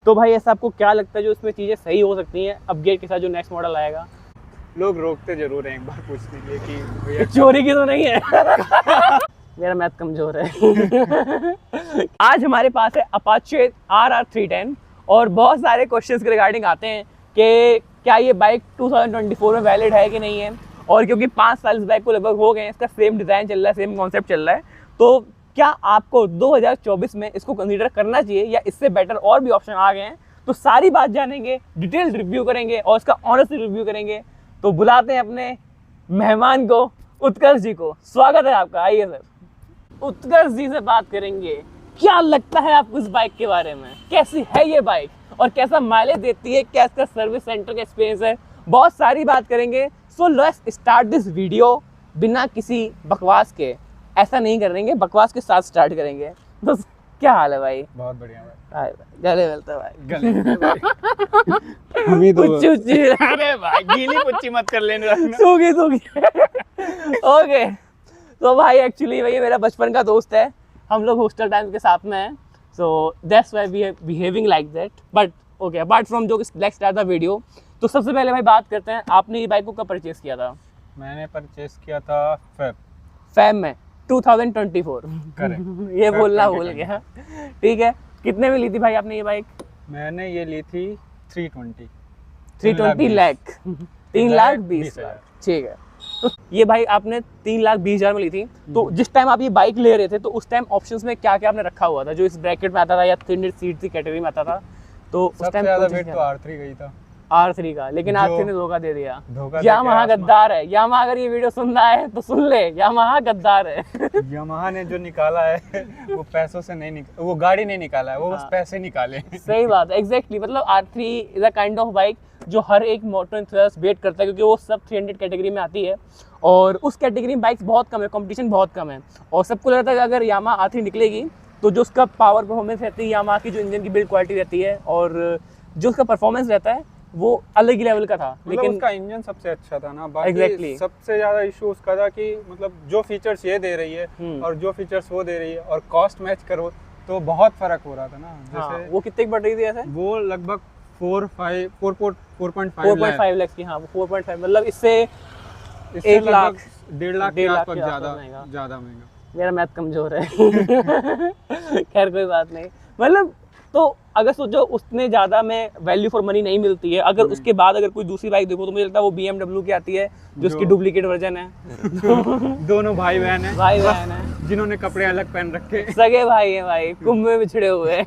तो भाई ऐसा आपको क्या लगता है जो इसमें चीज़ें सही हो सकती हैं अपग्रेड के साथ जो नेक्स्ट मॉडल आएगा? लोग रोकते जरूर हैं एक बार पूछने के लिए कि भैया चोरी की तो नहीं है? मेरा मैथ कमजोर है। आज हमारे पास है अपाचे RR310 और बहुत सारे क्वेश्चंस के रिगार्डिंग आते हैं कि क्या ये बाइक 2024 में वैलिड है कि नहीं है, और क्योंकि 5 साल इस बाइक को लगभग हो गए हैं, इसका सेम डिज़ाइन चल रहा है, सेम कॉन्सेप्ट चल रहा है, तो क्या आपको 2024 में इसको कंसीडर करना चाहिए या इससे बेटर और भी ऑप्शन आ गए हैं? तो सारी बात जानेंगे, डिटेल्ड रिव्यू करेंगे और इसका ऑनेस्ट रिव्यू करेंगे। तो बुलाते हैं अपने मेहमान को, उत्कर्ष जी को। स्वागत है आपका, आइए सर। उत्कर्ष जी से बात करेंगे, क्या लगता है आपको इस बाइक के बारे में, कैसी है ये बाइक और कैसा माइलेज देती है, क्या इसका सर्विस सेंटर का एक्सपीरियंस है, बहुत सारी बात करेंगे। So let's start this video बिना किसी बकवास के। ऐसा नहीं करेंगे, बकवास के साथ स्टार्ट करेंगे। तो क्या हाल है भाई? बहुत बढ़िया भाई। गले मिलता है भाई, गले हम ही दो। पुच्ची अरे भाई गीली पुच्ची मत कर लेने रखना। सूगी ओके। तो भाई एक्चुअली भाई मेरा बचपन का दोस्त है, हम लोग हॉस्टल टाइम के साथ में हैं, so that's why we are behaving like that. But okay, apart from जो लेट्स स्टार्ट द वीडियो। तो सबसे पहले भाई बात करते हैं, आपने ये बाइक को कब परचेज किया था? मैंने परचेस किया था फेब में 2024। करेक्ट। ये बोलना भूल गया। ठीक है, कितने में ली थी भाई आपने ये बाइक? मैंने ये ली थी 320 लाख 3,20,000। ठीक है, तो ये भाई आपने 3,20,000 में ली थी। तो जिस टाइम आप ये बाइक ले रहे थे तो उस टाइम ऑप्शंस में क्या क्या आपने रखा हुआ था जो इस ब्रैकेट में आता था या 300 सीट की कैटेगरी में आता था? तो उस टाइम ज्यादा वेट तो R3 गई था, R3 का, लेकिन R3 ने धोखा दे दिया। धोखा। यामाहा गद्दार है, यामाहा अगर ये वीडियो सुन रहा है तो सुन ले, यामाहा गद्दार है। यामाहा ने जो निकाला है वो पैसों से नहीं वो गाड़ी नहीं निकाला है, वो बस पैसे निकाले। सही बात है, एग्जैक्टली। मतलब R3 is a kind of bike जो हर एक मोटर एंथुसियास्ट वेट करता है, क्योंकि वो सब 300 कैटेगरी में आती है और उस कैटेगरी में बाइक्स बहुत कम है, कंपटीशन बहुत कम है, और सबको लगता है कि अगर यामाहा R3 निकलेगी तो जो उसका पावर परफॉर्मेंस रहती है, यामाहा की जो इंजन की बिल्ड क्वालिटी रहती है और जो उसका परफॉर्मेंस रहता है वो अलग ही लेवल का था। लेकिन उसका इंजन सबसे अच्छा था ना, बाकी Exactly. सबसे ज्यादा इशू उसका था कि मतलब जो फीचर्स ये दे रही है और जो फीचर्स वो दे रही है और कॉस्ट मैच करो तो बहुत फर्क हो रहा था ना। जैसे वो कितने की पड़ रही थी ऐसे? वो लगभग 4.5 लाख की। हाँ, 4.5 मतलब इससे 1 लाख 1.5 लाख के आसपास ज्यादा महंगा। मेरा मैथ कमजोर है। खैर कोई बात नहीं। मतलब तो अगर सोचो उसने ज़्यादा में वैल्यू फॉर मनी नहीं मिलती है, अगर उसके बाद अगर कोई दूसरी बाइक देखो तो मुझे लगता है वो BMW की आती है जो उसकी डुप्लीकेट वर्जन है। दोनों भाई बहन है जिन्होंने कपड़े अलग पहन रखे, सगे भाई हैं भाई, कुंभ में बिछड़े हुए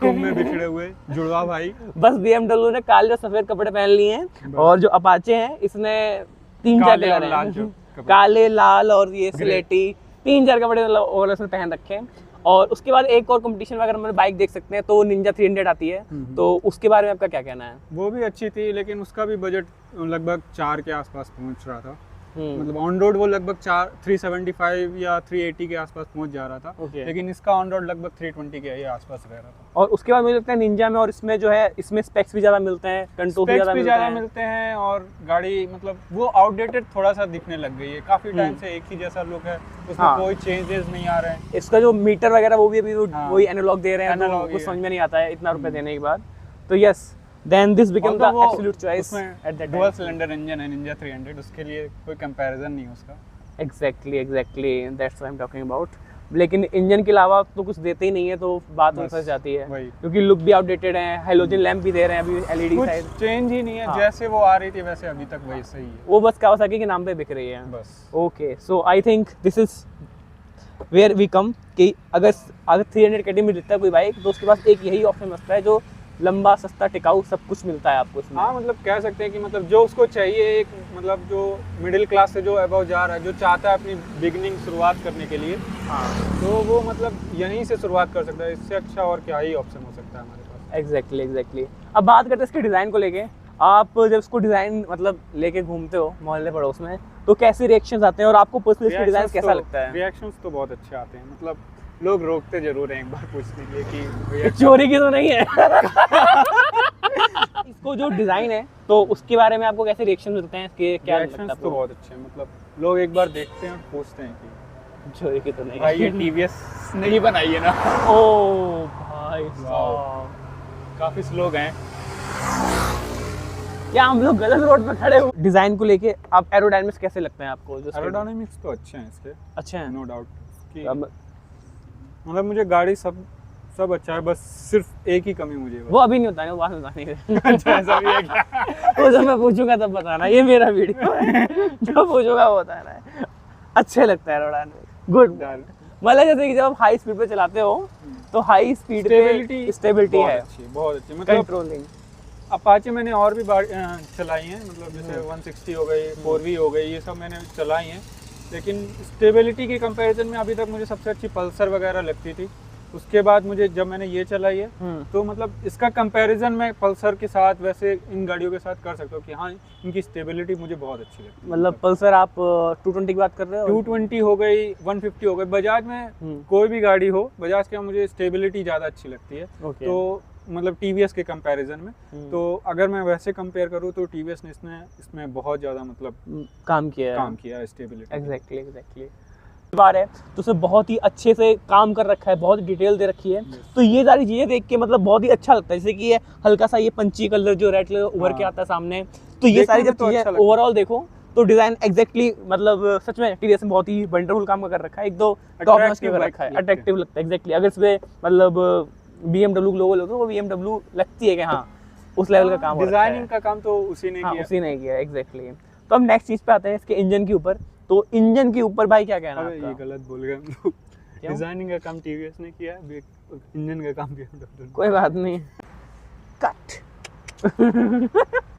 जुड़वा भाई। बस BMW ने काले और सफेद कपड़े पहन लिए हैं और जो अपाचे हैं इसने 3-4 कलर हैं, काले, लाल और ये स्लेटी, 3-4 कपड़े मतलब ओवरऑल उसने पहन रखे हैं। और उसके बाद एक और कंपटीशन में अगर हम बाइक देख सकते हैं तो निंजा 300 आती है, तो उसके बारे में आपका क्या कहना है? वो भी अच्छी थी, लेकिन उसका भी बजट लगभग 4 के आसपास पहुंच रहा था। मतलब ऑन रोड वो लगभग 375 या 380 के आसपास पहुंच जा रहा था। लेकिन इसका ऑन रोड लगभग 320 के आसपास रह रहा था। और उसके बाद मुझे लगता है निंजा में और इसमें जो है इसमें स्पेक्स भी ज़्यादा मिलते हैं, कंट्रोल भी ज़्यादा मिलते हैं और गाड़ी मतलब वो आउटडेटेड थोड़ा सा दिखने लग गई है। काफ़ी टाइम से एक ही जैसा लुक है, उसमें कोई चेंजेस नहीं आ रहे हैं। इसका जो मीटर वगैरह वो भी अभी वही एनालॉग दे रहे हैं, तो कुछ समझ में नहीं आता है इतना रुपए देने के बाद। तो yes, then this became the absolute choice at that time. Dual cylinder engine है Ninja 300, उसके लिए कोई कंपैरिजन नहीं है उसका। Exactly, that's what I'm talking about. लेकिन इंजन के अलावा तो कुछ देते ही नहीं है, तो बात में फंस जाती है, क्योंकि लुक भी आउटडेटेड है, हेलोजन लैंप भी दे रहे हैं अभी, LED साइड चेंज ही नहीं है। जैसे वो आ रही थी वैसे अभी तक वही सही है, वो बस कावासाकी के नाम पे बिक रही है बस। Okay, so I think this is where we come कि अगर 300 कैटेगरी में मिलता है कोई बाइक तो उसके पास एक यही ऑप्शन बचता है जो लंबा, सस्ता, टिकाऊ सब कुछ मिलता है आपको इसमें। हाँ, मतलब कह सकते हैं कि मतलब जो उसको चाहिए, एक मतलब जो मिडिल क्लास से जो अबव जा रहा है, जो चाहता है अपनी बिगनिंग शुरुआत करने के लिए, तो वो मतलब यहीं से शुरुआत कर सकता है। इससे अच्छा और क्या ही ऑप्शन हो सकता है हमारे पास। एग्जैक्टली। अब बात करते हैं इसके डिज़ाइन को लेके। आप जब इसको डिज़ाइन मतलब लेके घूमते हो मोहल्ले पड़ोस में तो कैसे रिएक्शंस आते हैं और आपको पर्सनली इसका डिज़ाइन कैसा लगता है? रिएक्शंस तो बहुत अच्छे आते हैं, मतलब लोग रोकते जरूर हैं एक बार पूछने के लिए कि भैया चोरी की तो नहीं है? इसको जो डिज़ाइन है तो उसके बारे में आपको कैसे रिएक्शन मिलते हैं? इसके क्या लगता है आपको? तो बहुत अच्छे हैं, मतलब लोग एक बार देखते हैं और पूछते हैं कि चोरी की तो नहीं भाई ये TVS नहीं बनाई है ना? ओ भाई साहब, काफ़ी लोग हैं क्या हम लोग गलत रोड पे खड़े हो? डिजाइन को लेके आप एरोडायनामिक्स कैसे लगते हैं आपको? एरोडायनामिक्स तो अच्छे हैं इसके, अच्छे हैं, नो डाउट। मतलब मुझे गाड़ी सब अच्छा है, बस सिर्फ एक ही कमी मुझे वो अभी नहीं होता है, वो बाद में बताने अच्छा ऐसा भी है क्या? वो जब मैं पूछूंगा तब बताना, ये मेरा वीडियो है, जो पूछूंगा वो बताना है। अच्छे लगता है एरोडायनामिक्स, गुड। मतलब जैसे कि जब आप हाई स्पीड पे चलाते हो तो हाई स्पीड पे स्टेबिलिटी है बहुत अच्छी। मतलब कंट्रोलिंग। अपाचे मैंने और भी चलाई हैं, मतलब जैसे 160 हो गई, 4V हो गई, ये सब मैंने चलाई हैं, लेकिन स्टेबिलिटी के कंपैरिजन में अभी तक मुझे सबसे अच्छी पल्सर वगैरह लगती थी। उसके बाद मुझे जब मैंने ये चलाई है तो मतलब इसका कंपैरिजन मैं पल्सर के साथ वैसे इन गाड़ियों के साथ कर सकता हूँ कि हाँ इनकी स्टेबिलिटी मुझे बहुत अच्छी लगती है। मतलब पल्सर आप 220 की बात कर रहे हो? 220 हो गई, 150 हो गई। बजाज में कोई भी गाड़ी हो, बजाज के मुझे स्टेबिलिटी ज़्यादा अच्छी लगती है। तो मतलब टीवीएस के कंपैरिजन में, तो अगर मैं वैसे कंपेयर करूँ तो टीवीएस ने इसमें बहुत ज़्यादा मतलब काम किया है स्टेबिलिटी। एग्जैक्टली बार है तो उसे बहुत ही अच्छे से काम कर रखा है, बहुत डिटेल दे रखी है। तो ये सारी चीजें देख के मतलब बहुत ही अच्छा लगता है। जैसे कि ये हल्का सा ये पंची कलर जो रेड कलर उभर के आता है सामने, तो ये सारी जब चीजें ओवरऑल देखो तो डिजाइन एग्जैक्टली मतलब सच में टीवीएस में बहुत ही वंडरफुल काम कर रखा है, एक दो टॉप नॉच के कर रखा है, अट्रैक्टिव लगता है एग्जैक्टली। अगर इसमें मतलब BMW लोगो लो तो वो BMW लगती है कि हाँ उस लेवल का काम, डिजाइनिंग का काम तो उसी ने किया एग्जैक्टली। तो हम नेक्स्ट चीज पे आते हैं, इसके इंजन के ऊपर। तो इंजन के ऊपर भाई क्या कहना है आपका? ये गलत बोल गए हम लोग, डिजाइनिंग का काम टीवीएस ने किया है, इंजन का काम BMW। कोई बात नहीं, कट।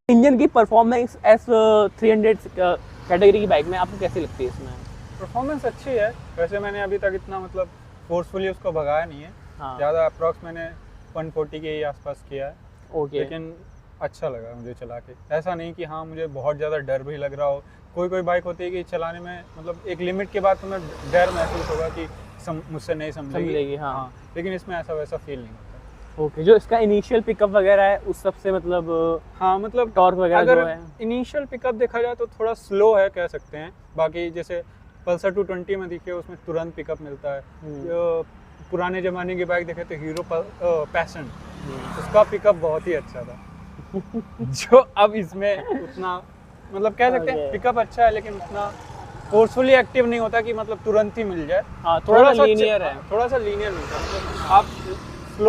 इंजन की परफॉर्मेंस S300 कैटेगरी की बाइक में आपको कैसी लगती है? इसमें परफॉर्मेंस अच्छी है वैसे। मैंने अभी तक इतना मतलब फोर्सफुली उसको भगाया नहीं है, ज़्यादा अप्रॉक्स मैंने 140 के ही आसपास किया है। लेकिन अच्छा लगा मुझे चला के। ऐसा नहीं कि हाँ मुझे बहुत ज़्यादा डर भी लग रहा हो। कोई बाइक होती है कि चलाने में मतलब एक लिमिट के बाद तुम्हें डर महसूस होगा कि मुझसे नहीं समझेगी। हाँ, लेकिन इसमें ऐसा वैसा फील नहीं होता। जो इसका इनिशियल पिकअप वगैरह है उस सब से मतलब हाँ मतलब टॉर्क वगैरह अगर जो है इनिशियल पिकअप देखा जाए तो थोड़ा स्लो है कह सकते हैं। बाकी जैसे पल्सर 220 में देखिए उसमें तुरंत पिकअप मिलता है। पुराने ज़माने की बाइक देखे तो हीरो पैशन, उसका पिकअप बहुत ही अच्छा था। जो अब इसमें उतना मतलब कह सकते हैं पिकअप अच्छा है, लेकिन उतना फोर्सफुली एक्टिव नहीं होता कि मतलब तुरंत ही मिल जाए। हाँ, थोड़ा सा लीनियर है, थोड़ा सा लीनियर मिलता है। मतलब आप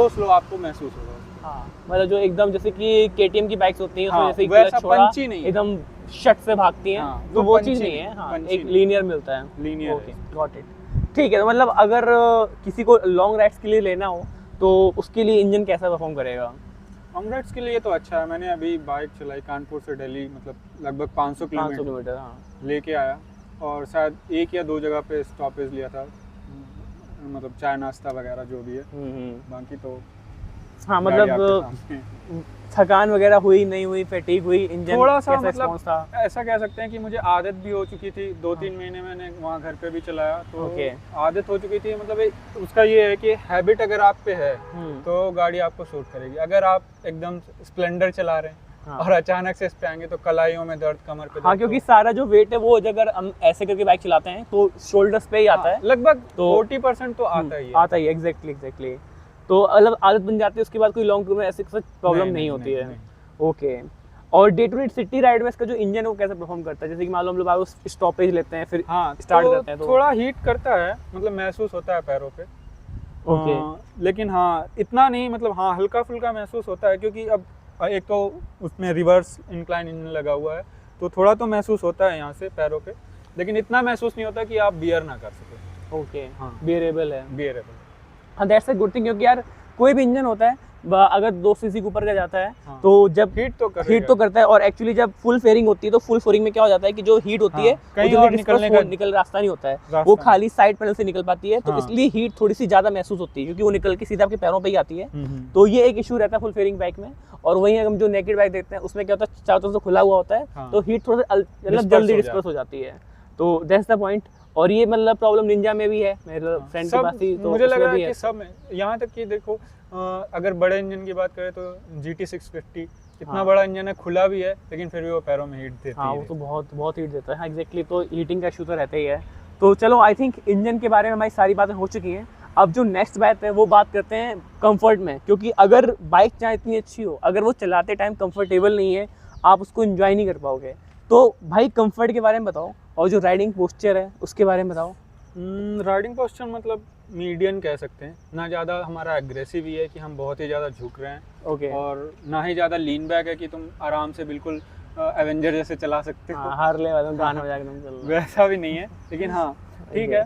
स्लो आपको महसूस होगा। हाँ, मतलब जो एकदम जैसे कि KTM की बाइक्स होती हैं उसमें जैसे वैसा पंची नहीं है, एकदम शट से भागती हैं, तो वो चीज़ नहीं है। हाँ, एक लीनियर मिलता है। Linear, okay, got it. ठीक है, तो मतलब अगर किसी को लॉन्ग राइड्स के लिए लेना हो तो उसके लिए इंजन कैसा परफॉर्म करेगा? लॉन्ग राइड्स के लिए तो अच्छा है। मैंने अभी बाइक चलाई कानपुर से दिल्ली, मतलब लगभग 500 किलोमीटर हाँ लेके आया, और शायद 1 या 2 जगह पे स्टॉपेज लिया था, मतलब चाय नाश्ता वगैरह जो भी है। बाकी तो हाँ मतलब थकान वगैरह हुई नहीं हुई, फैटीग हुई, इंजन थोड़ा सा मतलब ऐसा कह सकते हैं कि मुझे आदत भी हो चुकी थी। 2-3 महीने मैंने वहाँ घर पे भी चलाया तो आदत हो चुकी थी। मतलब उसका ये है कि हैबिट अगर आप पे है तो गाड़ी आपको सूट करेगी। अगर आप एकदम स्प्लेंडर चला रहे हैं और अचानक से इस पे आएंगे तो कलाइयों में दर्द, कमर पे दर्द। हाँ, क्योंकि सारा जो वेट है वो अगर हम ऐसे करके बाइक चलाते हैं तो शोल्डर्स पे ही आता है, लगभग 40% तो आता ही है। एग्जैक्टली। तो मतलब आदत बन जाती है, उसके बाद कोई लॉन्ग टूर में ऐसी कुछ प्रॉब्लम नहीं होती है। ओके, और day to day city ride में इसका जो इंजन है वो कैसे परफॉर्म करता है? जैसे कि मान लो हम लोग स्टॉपेज लेते हैं फिर स्टार्ट करते हैं तो थोड़ा हीट करता है, मतलब महसूस होता है पैरों पे। लेकिन हाँ इतना नहीं, मतलब हाँ हल्का फुल्का महसूस होता है, क्योंकि अब एक तो उसमें रिवर्स इंक्लाइन इंजन लगा हुआ है तो थोड़ा तो महसूस होता है यहाँ से पैरों पे, लेकिन इतना महसूस नहीं होता कि आप बियर ना कर सके। ओके, बियरेबल है। हाँ, दैट्स अ गुड थिंग, क्योंकि यार कोई भी इंजन होता है अगर 2 सीसी के ऊपर का जाता है तो जब हीट तो करता है, और एक्चुअली जब फुल फेयरिंग होती है तो फुल फेयरिंग में क्या हो जाता है कि जो हीट होती है कहीं और निकल रास्ता नहीं होता है, वो खाली साइड पैनल से निकल पाती है। तो इसलिए हीट थोड़ी सी ज्यादा महसूस होती है क्योंकि वो निकल के सीधा आपके पैरों पे ही आती है। तो ये एक इशू रहता है फुल फेयरिंग बाइक में। और वहीं हम जो नेकेड बाइक देखते हैं उसमें क्या होता है, चारों तरफ से खुला हुआ होता है तो हीट थोड़ा सा मतलब जल्दी डिस्पर्स हो जाती है। तो दैट्स द पॉइंट। और ये मतलब प्रॉब्लम निंजा में भी है, मेरे फ्रेंड के पास ही, तो मुझे लग रहा है कि सब में, यहाँ तक कि देखो अगर बड़े इंजन की बात करें तो GT 650 इतना बड़ा इंजन है, खुला भी है, लेकिन फिर भी वो पैरों में हीट देती है। हाँ, वो तो बहुत हीट देता है। हाँ एग्जैक्टली, तो हीटिंग का इशू तो रहता ही है। तो चलो, आई थिंक इंजन के बारे में हमारी सारी बातें हो चुकी हैं। अब जो नेक्स्ट बात है वो बात करते हैं कंफर्ट में, क्योंकि अगर बाइक चाहे इतनी अच्छी हो, अगर वो चलाते टाइम कंफर्टेबल नहीं है, आप उसको एंजॉय नहीं कर पाओगे। तो भाई कंफर्ट के बारे में बताओ, और जो राइडिंग पोस्चर है उसके बारे में बताओ। राइडिंग पोस्चर मतलब मीडियम कह सकते हैं, ना ज़्यादा हमारा एग्रेसिव ही है कि हम बहुत ही ज़्यादा झुक रहे हैं, ओके। और ना ही ज़्यादा लीन बैक है कि तुम आराम से बिल्कुल एवेंजर जैसे चला सकते हो। हार्ले वाला गाना बजा के तुम चल रहे हो। वैसा भी नहीं है, लेकिन हाँ ठीक है।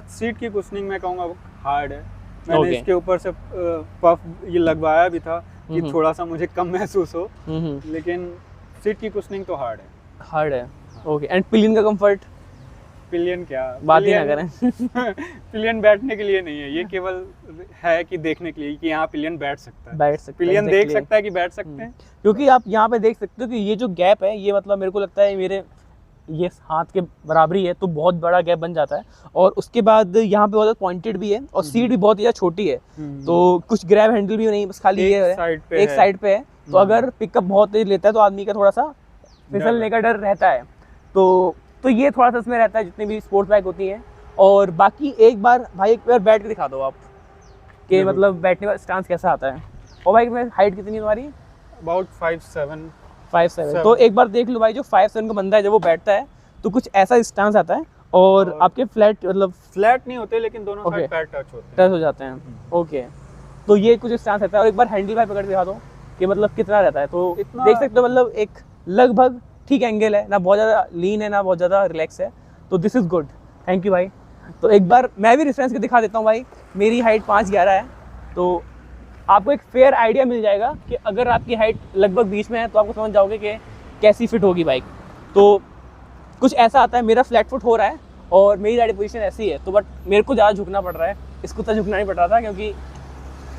सीट की कुशनिंग मैं कहूँगा हार्ड है। मैंने Okay. इसके ऊपर से पफ ये लगवाया भी था कि थोड़ा सा मुझे कम महसूस हो, लेकिन सीट की कुशनिंग तो हार्ड है। हार्ड है, ओके। एंड पिलियन का कंफर्ट पिलियन क्या बात ही ना करें। पिलियन बैठने के लिए नहीं है, ये केवल है कि देखने के लिए कि यहाँ पिलियन बैठ सकता है। बैठ सकते हैं, पिलियन देख exactly. सकता है कि बैठ सकते हैं। क्योंकि आप यहाँ पे देख सकते हो कि ये जो गैप है, ये मतलब मेरे को लगता है मेरे ये हाथ के बराबरी है, तो बहुत बड़ा गैप बन जाता है। और उसके बाद यहाँ पे बहुत पॉइंटेड भी है, और सीट भी बहुत ज़्यादा छोटी है, तो कुछ ग्रैब हैंडल भी नहीं, बस खाली ये है एक साइड पे है। तो अगर पिकअप बहुत तेज लेता है तो आदमी का थोड़ा सा फिसलने का डर रहता है। तो ये थोड़ा सा इसमें रहता है जितनी भी स्पोर्ट्स बाइक होती हैं। और बाकी एक बार भाई एक बार बैठ के दिखा दो आप कि मतलब बैठने का स्टांस कैसा आता है। और बाइक में हाइट कितनी है तुम्हारी? अबाउट 5'7". 5'7". तो एक बार देख लो भाई, जो 5'7" का बंदा है जब वो बैठता है तो कुछ ऐसा स्टांस आता है, और आपके फ्लैट मतलब फ्लैट नहीं होते, लेकिन दोनों साइड पैर टच होते हैं। टच हो जाते हैं, ओके। तो ये कुछ स्टांस रहता है। और एक बार हैंडल भाई पकड़ के दिखा दो कि मतलब कितना रहता है, तो देख सकते हो मतलब एक लगभग ठीक एंगल है, ना बहुत ज़्यादा लीन है ना बहुत ज़्यादा रिलैक्स है। तो this is good, thank you भाई। तो एक बार मैं भी रेफरेंस के दिखा देता हूँ भाई। मेरी हाइट 5'11" है, तो आपको एक फेयर आइडिया मिल जाएगा कि अगर आपकी हाइट लगभग बीच में है तो आपको समझ जाओगे कि कैसी फिट होगी बाइक। तो कुछ ऐसा आता है, मेरा फ्लैट फुट हो रहा है और मेरी राइडिंग पोजीशन ऐसी है, तो बट मेरे को ज़्यादा झुकना पड़ रहा है, इसको तो झुकना नहीं पड़ रहा था क्योंकि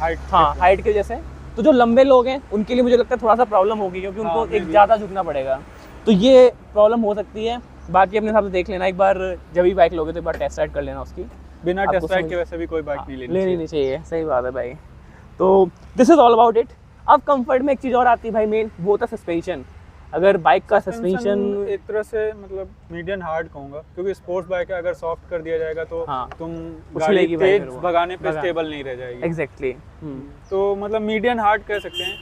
हाइट की वजह से। तो जो लंबे लोग हैं उनके लिए मुझे लगता है थोड़ा सा प्रॉब्लम होगी, क्योंकि उनको एक ज़्यादा झुकना पड़ेगा, तो ये प्रॉब्लम हो सकती है। बाकी अपने हिसाब से देख लेना, एक बार जब भी बाइक लोगे तो एक बार टेस्ट राइड कर लेना उसकी। बिना टेस्ट राइड के वैसे भी कोई बाइक नहीं लेनी नहीं चाहिए, सही बात है भाई। तो this is all about it. अब कंफर्ट में एक चीज़ और आती है भाई मेन, वो था सस्पेंशन। अगर बाइक का सस्पेंशन एक तरह से मतलब मीडियम हार्ड कहूँगा, क्योंकि स्पोर्ट्स बाइक है, अगर सॉफ्ट कर दिया जाएगा तो तुम गाड़ी तेज भगाने पे स्टेबल नहीं रह जाएगी। एग्जैक्टली। तो मतलब मीडियम हार्ड कह सकते हैं।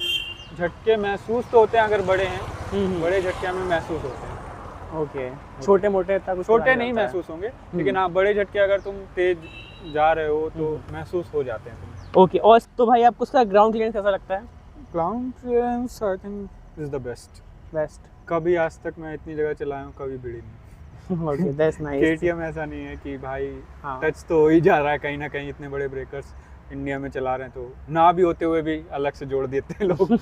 झटके महसूस तो होते हैं अगर बड़े हैं, बड़े झटके हमें महसूस होते हैं। ओके, छोटे मोटे छोटे नहीं महसूस होंगे, लेकिन हाँ बड़े झटके अगर तुम तेज जा रहे हो तो महसूस हो जाते हैं तुम्हें। ओके। और तो भाई आपको उसका ग्राउंड क्लियरेंस कैसा लगता है? Ground clearance I think is the best. कभी आज तक मैं इतनी जगह चलाया हूँ, कभी भिड़ी नहीं। Okay, that's nice. केटीएम ऐसा नहीं है कि भाई टच तो हो ही जा रहा है कहीं ना कहीं, इतने बड़े ब्रेकर्स इंडिया में चला रहे हैं, तो ना भी होते हुए भी अलग से जोड़ देते हैं लोग।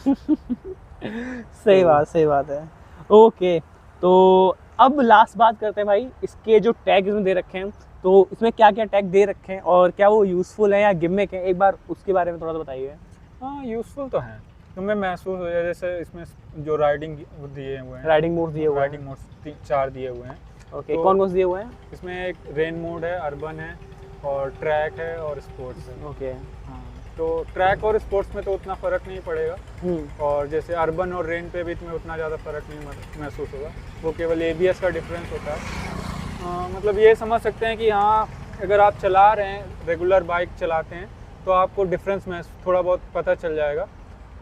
सही बात है। ओके, तो अब लास्ट बात करते हैं भाई, इसके जो टैग इसमें दे रखे हैं, तो इसमें क्या क्या टैग दे रखे हैं और क्या वो यूज़फुल है या गिमिक है, एक बार उसके बारे में थोड़ा सा बताइए। हाँ, यूज़फुल तो हैं, तुम्हें महसूस हो जाए। जैसे इसमें जो राइडिंग दिए हुए हैं, राइडिंग मोड दिए हुए हैं, राइडिंग मोड 4 दिए हुए हैं। ओके, कौन कौन से दिए हुए हैं? इसमें एक रेन मोड है, अर्बन है, और ट्रैक है, और स्पोर्ट्स है। ओके, हाँ, तो ट्रैक और स्पोर्ट्स में तो उतना फ़र्क नहीं पड़ेगा, और जैसे अर्बन और रेन पे भी इसमें उतना ज़्यादा फ़र्क नहीं महसूस होगा, वो केवल ABS का डिफरेंस होता है। मतलब ये समझ सकते हैं कि हाँ, अगर आप चला रहे हैं, रेगुलर बाइक चलाते हैं, तो आपको डिफरेंस में थोड़ा बहुत पता चल जाएगा,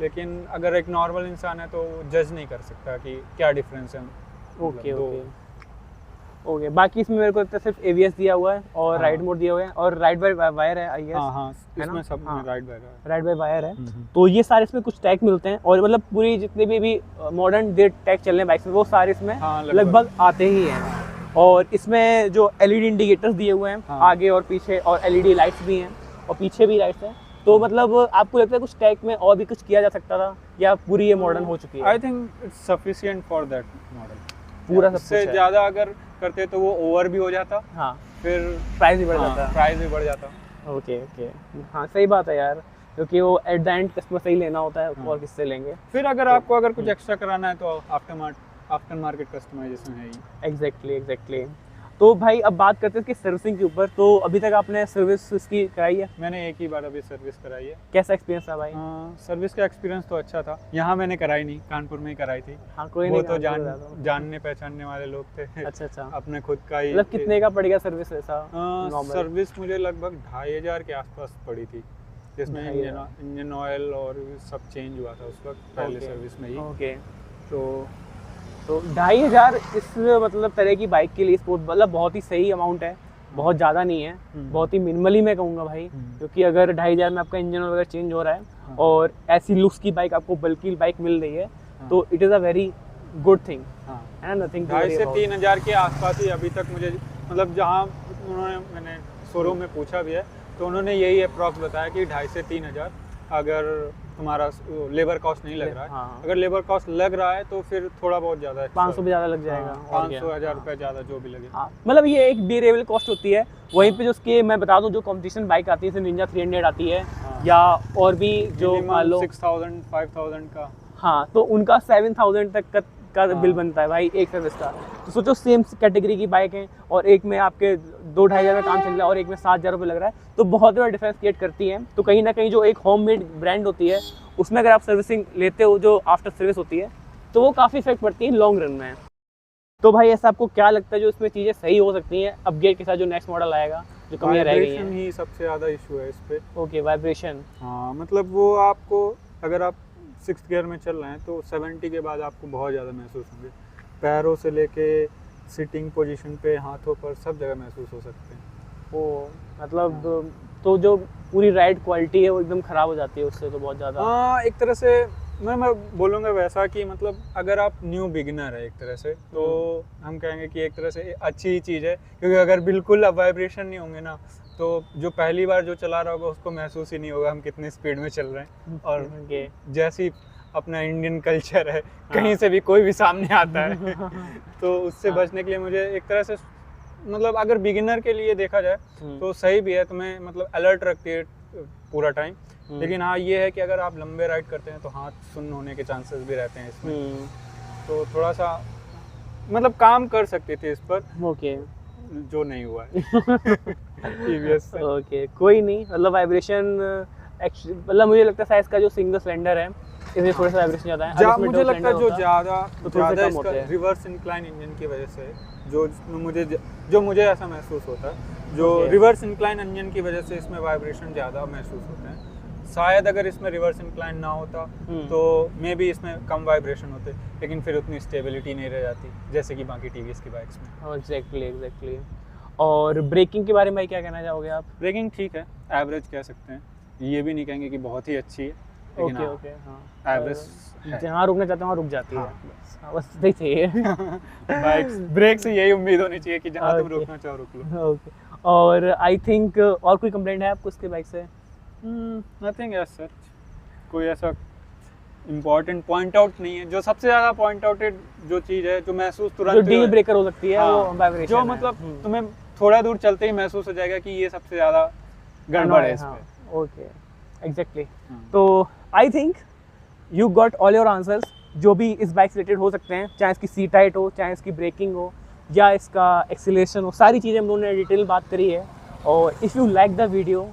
लेकिन अगर एक नॉर्मल इंसान है तो जज नहीं कर सकता कि क्या डिफरेंस है। ओके, बाकी इसमें मेरे को सिर्फ ABS दिया हुआ है और राइड मोड दिया हुआ है और राइड बाय वायर है, आई गेस। हाँ, इसमें सब में राइड बाय वायर है। तो ये सारे इसमें कुछ टैग मिलते हैं, और मतलब पूरी जितने भी मॉडर्न डे टैग चल रहे हैं बाइक में, वो सारे इसमें लगभग आते ही हैं। और इसमें जो LED इंडिकेटर्स दिए हुए हैं आगे और पीछे, और LED लाइट्स भी हैं, और पीछे भी लाइट्स हैं। तो मतलब आपको लगता है कुछ टैग में और भी कुछ किया जा सकता था, या पूरी ये मॉडर्न हो चुकी है? I think it's sufficient for that model. पूरा सब से ज़्यादा अगर करते तो वो ओवर भी हो जाता, हाँ, फिर प्राइस भी बढ़ जाता। ओके, हाँ, सही बात है यार, क्योंकि वो एट द एंड कस्टमर से ही लेना होता है, और किससे लेंगे। फिर अगर आपको अगर कुछ एक्स्ट्रा कराना है तो आफ्टर मार्केट कस्टमाइजेशन है ही। एग्जैक्टली। तो भाई अब बात करते हैं इसकी सर्विसिंग के ऊपर। तो अभी तक आपने सर्विस इसकी कराई है? मैंने एक ही बार अभी सर्विस कराई है। कैसा एक्सपीरियंस था भाई? सर्विस का एक्सपीरियंस तो अच्छा था। यहाँ मैंने कराई नहीं, कानपुर में ही कराई थी। हाँ, कोई वो तो जानने पहचानने वाले लोग थे। अच्छा। अपने खुद का ही। मतलब कितने का पड़ गया सर्विस ऐसा? सर्विस मुझे लगभग 2500 के आसपास पड़ी थी, जिसमें इंजन ऑयल और सब चेंज हुआ था उस वक्त, पहले सर्विस में ही। ओके। तो 2500 इस मतलब तरह की बाइक के लिए स्पोर्ट मतलब बहुत ही सही अमाउंट है, बहुत ज़्यादा नहीं है, बहुत ही मिनिमली मैं कहूँगा भाई, क्योंकि अगर 2500 में आपका इंजन वगैरह चेंज हो रहा है और ऐसी लुक्स की बाइक आपको बल्कि बाइक मिल रही है तो it is a very good thing है ना। नथिंग 2,500 से 3,000 के आसपास ही अभी तक मुझे मतलब जहाँ उन्होंने मैंने शोरूम में पूछा भी है तो उन्होंने यही अप्रॉक्स बताया कि 2,500 से 3,000 अगर तुम्हारा लेबर कॉस्ट नहीं लग रहा है। हाँ। अगर लेबर कॉस्ट लग रहा है तो फिर थोड़ा बहुत ज़्यादा 500 भी ज़्यादा लग जाएगा, 500-1,000 रुपये ज़्यादा जो भी लगे। हाँ मतलब ये एक वेरिएबल कॉस्ट होती है। वहीं पे जो उसके मैं बता दूं जो कंपटीशन बाइक आती है जैसे निंजा 300 आती है या और भी जो मान लो 6,000 5,000 का, हाँ तो उनका 7,000 तक का बिल बनता है भाई एक सर्विस का। तो सोचो सेम कैटेगरी की बाइक है और एक में आपके 2-2,500 में काम चल रहा है और एक में 7,000 रुपये लग रहा है, तो बहुत बड़ा डिफरेंस क्रिएट करती है। तो कहीं ना कहीं जो एक होम मेड ब्रांड होती है उसमें अगर आप सर्विसिंग लेते हो जो आफ्टर सर्विस होती है तो वो काफ़ी इफेक्ट पड़ती है लॉन्ग रन में। तो भाई ऐसा आपको क्या लगता है जो इसमें चीज़ें सही हो सकती हैं अपग्रेड के साथ जो नेक्स्ट मॉडल आएगा, जो कमियां रह गई हैं? ही सबसे ज़्यादा इशू है इस पे। Okay vibration. हाँ मतलब वो आपको अगर आप 6th गियर में चल रहे हैं तो 70 के बाद आपको बहुत ज़्यादा महसूस होंगे, पैरों से लेके सिटिंग पोजीशन पे हाथों पर सब जगह महसूस हो सकते हैं। ओ मतलब तो जो पूरी राइड क्वालिटी है वो एकदम ख़राब हो जाती है उससे तो बहुत ज़्यादा। हाँ एक तरह से मैं बोलूँगा वैसा कि मतलब अगर आप न्यू बिगिनर है एक तरह से तो हम कहेंगे कि एक तरह से अच्छी ही चीज़ है, क्योंकि अगर बिल्कुल अब वाइब्रेशन नहीं होंगे ना तो जो पहली बार जो चला रहा होगा उसको महसूस ही नहीं होगा हम कितनी स्पीड में चल रहे हैं। और जैसी अपना इंडियन कल्चर है कहीं से भी कोई भी सामने आता है तो उससे बचने के लिए मुझे एक तरह से मतलब अगर बिगिनर के लिए देखा जाए तो सही भी है, तुम्हें मतलब अलर्ट रखती है पूरा टाइम। लेकिन हाँ ये है कि अगर आप लंबे राइड करते हैं तो हाथ सुन्न होने के चांसेस भी रहते हैं इसमें, तो थोड़ा सा मतलब काम कर सकते थे इस पर। ओके जो नहीं हुआ है टीवीएस से। ओके कोई नहीं, मतलब वाइब्रेशन मतलब मुझे लगता है साइज का जो सिंगल सिलेंडर है इसमें थोड़ा सा वाइब्रेशन ज़्यादा है। मुझे लगता है जो ज़्यादा इसका रिवर्स इंक्लाइन इंजन की वजह से जो मुझे ऐसा महसूस होता है जो रिवर्स इंक्लाइन इंजन की वजह से इसमें वाइब्रेशन ज़्यादा महसूस होते हैं। शायद अगर इसमें रिवर्स इंक्लाइन ना होता तो मे बी इसमें कम वाइब्रेशन होते, लेकिन फिर उतनी स्टेबिलिटी नहीं रह जाती जैसे कि बाकी टीवीएस की बाइक्स में। एग्जैक्टली। और ब्रेकिंग के बारे में क्या कहना चाहोगे आप? ब्रेकिंग ठीक है, एवरेज कह सकते हैं, ये भी नहीं कहेंगे कि बहुत ही अच्छी है। ओके हाँ एवरेज जहाँ रुकना चाहते हैं वहाँ रुक जाती है, बस सही चाहिए। बाइक्स ब्रेक से यही उम्मीद होनी चाहिए कि जहाँ तुम रुकना चाहो रुक लो। ओके और आई थिंक और कोई कंप्लेंट है आपको उसके बाइक से? नथिंग एज सच, कोई ऐसा इम्पोर्टेंट पॉइंट आउट नहीं है। जो सबसे ज़्यादा पॉइंट आउटेड जो चीज़ है जो महसूस तुरंत जो डील ब्रेकर हो सकती है वो वाइब्रेशन जो मतलब तुम्हें थोड़ा दूर चलते ही महसूस हो जाएगा कि ये सबसे ज़्यादा गड़बड़ है इसमें। Okay exactly. तो I think you got all your answers जो भी इस बाइक से रिलेटेड हो सकते हैं, चाहे इसकी सीट हाइट हो, चाहे इसकी ब्रेकिंग हो या इसका एक्सीलरेशन हो, सारी चीज़ें हम लोगों ने डिटेल बात करी है। और if you like the video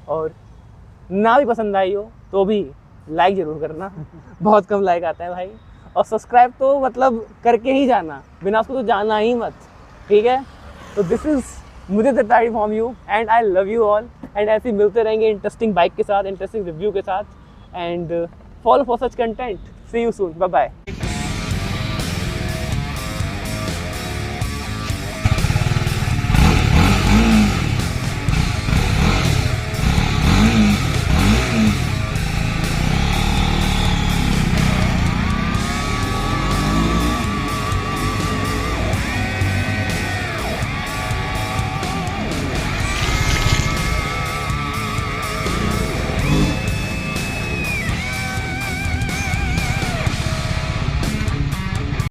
और ना भी पसंद आई हो तो भी लाइक ज़रूर करना बहुत कम लाइक आता है भाई। और सब्सक्राइब तो मतलब करके ही जाना, बिना उसको तो जाना ही मत, ठीक है? तो दिस इज़ मुझे तताड़ी from you and I love you all. And ऐसे मिलते रहेंगे इंटरेस्टिंग बाइक के साथ, इंटरेस्टिंग रिव्यू के साथ। And follow for such content. See you soon, bye bye.